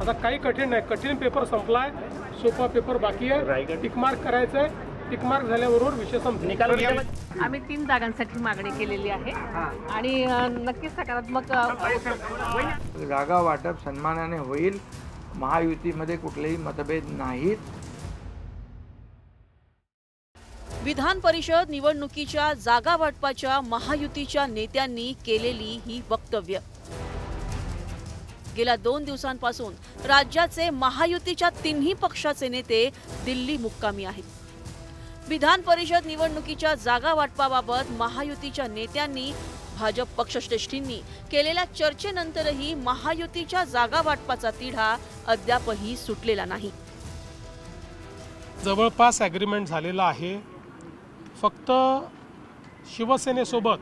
आता काही कठीण नाही, कठीण पेपर संपलाय, सोपा पेपर बाकी आहे. टिक मार्क करायचं आहे. टिक मार्क झाल्याबरोबर विषय संपला. आम्ही 3 जागांसाठी मागणी केलेली आहे आणि नक्कीच सकारात्मक जागा वाटप सन्मानाने होईल. महायुतीमध्ये कुठलेही मतभेद नाहीत. विधान परिषद निवडणुकीच्या जागा वाटपाच्या महायुतीच्या नेत्यांनी केलेली ही वक्तव्य. गेल्या 2 दिवसांपासून राज्याचे महायुतीच्या तिन्ही पक्षाचे नेते दिल्ली मुक्कामी आहेत. विधान परिषद निवडणुकीच्या जागा वाटपाबाबत महायुतीच्या नेत्यांनी भाजप पक्षश्रेष्ठींनी केलेल्या चर्चेनंतरही महायुतीच्या जागा वाटपाचा तिढा अद्यापही सुटलेला नाही. जवळपास ॲग्रीमेंट झालेला आहे. फक्त शिवसेनेसोबत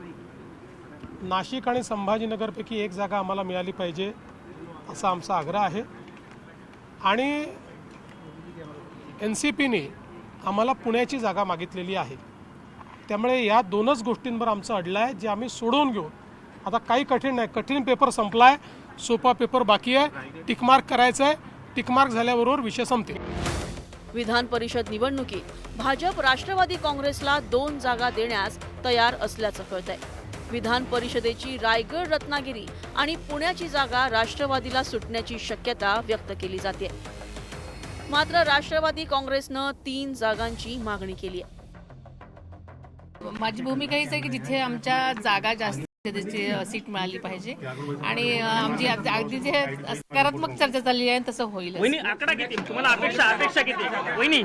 नाशिक आणि संभाजीनगरपैकी एक जागा आम्हाला मिळाली पाहिजे असा आमचा आग्रह आहे. आणि NCPने आम्हाला पुण्याची जागा मागितलेली आहे. त्यामुळे या 2च गोष्टींवर आमचं अडलं आहे, जे आम्ही सोडवून घेऊ. आता काही कठीण नाही, कठीण पेपर संपलाय, सोपा पेपर बाकी आहे. टिक मार्क करायचं आहे. टिक मार्क झाल्याबरोबर विषय संपतील. विधान परिषद निवडणुकीत भाजप राष्ट्रवादी काँग्रेसला 2 जागा देण्यास तयार असल्याचं कळतंय. विधान परिषदेची रायगड, रत्नागिरी आणि पुण्याची जागा राष्ट्रवादीला सुटण्याची शक्यता व्यक्त केली जाते. मात्र राष्ट्रवादी काँग्रेसनं 3 जागांची मागणी केली आहे. माझी भूमिका हीच आहे की जिथे आमच्या जागा जास्त त्याची सीट मिळाली पाहिजे आणि आमची अगदी जे सकारात्मक चर्चा चालली आहे तसं होईल. वहिनी आकडा किती तुम्हाला अपेक्षा किती वहिनी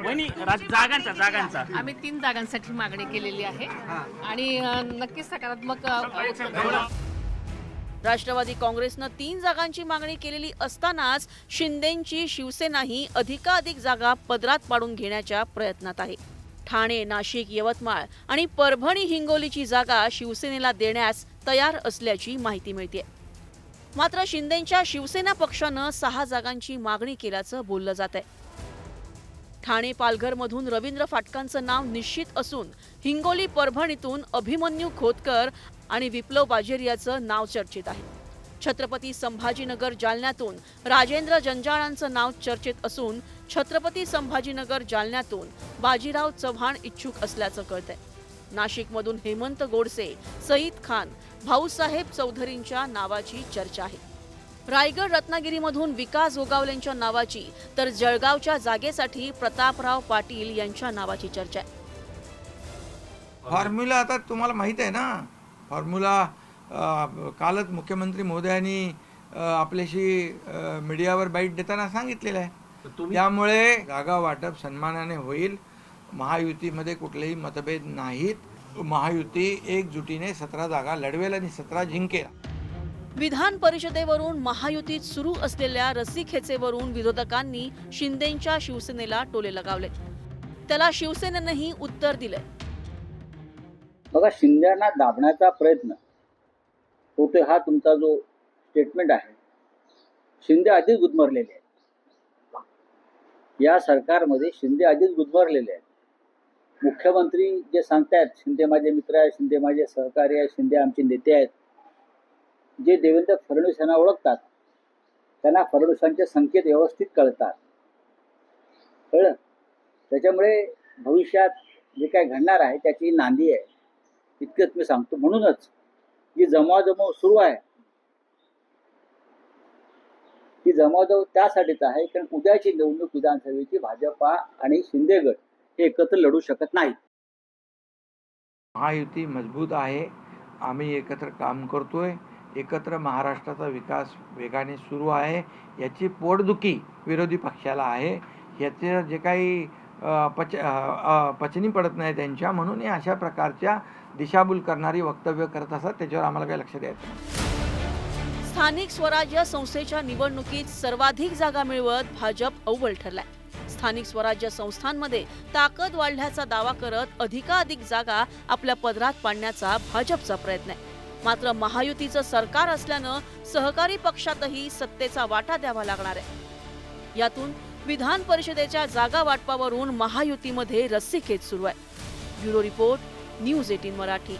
वहिनी जागांचा आम्ही 3 जागांसाठी मागणी केलेली आहे आणि नक्कीच सकारात्मक राष्ट्रवादी काँग्रेसनं 3 जागांची मागणी केलेली असतानाच शिंदेंची शिवसेनाही अधिकाधिक जागा पदरात पाडून घेण्याच्या प्रयत्नात आहे. ठाणे, नाशिक, यवतमाळ आणि परभणी, हिंगोलीची जागा शिवसेनेला देण्यास तयार असल्याची माहिती मिळते. मात्र शिंदेंच्या शिवसेना पक्षानं 6 जागांची मागणी केल्याचं बोललं जात आहे. ठाणे, पालघरमधून रवींद्र फाटकांचं नाव निश्चित असून हिंगोली, परभणीतून अभिमन्यू खोतकर आणि विप्लव बाजेरियाचं नाव चर्चेत आहे. छत्रपती संभाजीनगर, जालन्यातून राजेंद्र जंजाळांचं नाव चर्चेत असून छत्रपती संभाजीनगर, जालन्यातून बाजीराव चव्हाण इच्छुक असल्याचं कळतंय. नाशिकमधून हेमंत गोडसे, सईद खान, भाऊसाहेब चौधरींच्या नावाची चर्चा आहे. रायगड, रत्नागिरीमधून विकास गोगावलेंच्या नावाची तर जळगावच्या जागेसाठी प्रतापराव पाटील यांच्या नावाची चर्चा आहे. फॉर्म्युला आता तुम्हाला माहीत आहे ना. फॉर्म्युला कालच मुख्यमंत्री महोदयांनी आपल्याशी मीडियावर बाईट देताना सांगितलेलं आहे. त्यामुळे जागा वाटप सन्मानाने होईल. महायुतीमध्ये कुठलेही मतभेद नाहीत. महायुती एकजुटीने 17 जागा लढवेल आणि 17 जिंकेल. विधान परिषदेवरून महायुतीत सुरू असलेल्या रस्सीखेचेवरून विरोधकांनी शिंदेंच्या शिवसेनेला टोले लगावले. त्याला शिवसेनेनंही उत्तर दिले. बघा, शिंदेना दाबण्याचा प्रयत्न होतोय हा तुमचा जो स्टेटमेंट आहे. शिंदे आधीच गुदमरलेले आहेत. या सरकारमध्ये शिंदे आधीच गुदमरलेले आहेत. मुख्यमंत्री जे सांगतायत शिंदे माझे मित्र आहेत, शिंदे माझे सहकारी आहेत, शिंदे आमचे नेते आहेत, जे देवेंद्र फडणवीस यांना ओळखतात त्यांना फडणवीसांचे संकेत व्यवस्थित कळतात. कळलं? त्याच्यामुळे भविष्यात जे काय घडणार आहे त्याची नांदी आहे, इतकंच मी सांगतो. म्हणूनच जी जमवाजमव सुरू आहे ती जमवाजमव त्यासाठीच आहे कारण उद्याची निवडणूक विधानसभेची भाजपा आणि शिंदे गट हे एकत्र लढू शकत नाहीत. महायुती मजबूत आहे. आम्ही एकत्र काम करतोय. एकत्र महाराष्ट्राचा विकास वेगाने सुरू आहे. याची पोटदुखी विरोधी पक्षाला आहे. याचे जे काही पचनी पडत नाही त्यांच्या, म्हणून हे अशा प्रकारच्या दिशाभूल करणारी वक्तव्य करत असतात. त्याच्यावर आम्हाला काही लक्ष द्यायचं नाही. स्थानिक स्वराज्य संस्थेच्या निवडणुकीत सर्वाधिक जागा मिळवत भाजप अव्वल ठरलाय. स्थानिक स्वराज्य संस्थांमध्ये ताकद वाढल्याचा दावा करत अधिकाधिक जागा आपल्या पदरात पाडण्याचा भाजपचा प्रयत्न आहे. मात्र महायुतीचं सरकार असल्यानं सहकारी पक्षातही सत्तेचा वाटा द्यावा लागणार आहे. यातून विधान परिषदेच्या जागा वाटपावरून महायुतीमध्ये रस्सीखेच सुरू आहे. Bureau report, news 18 Marathi.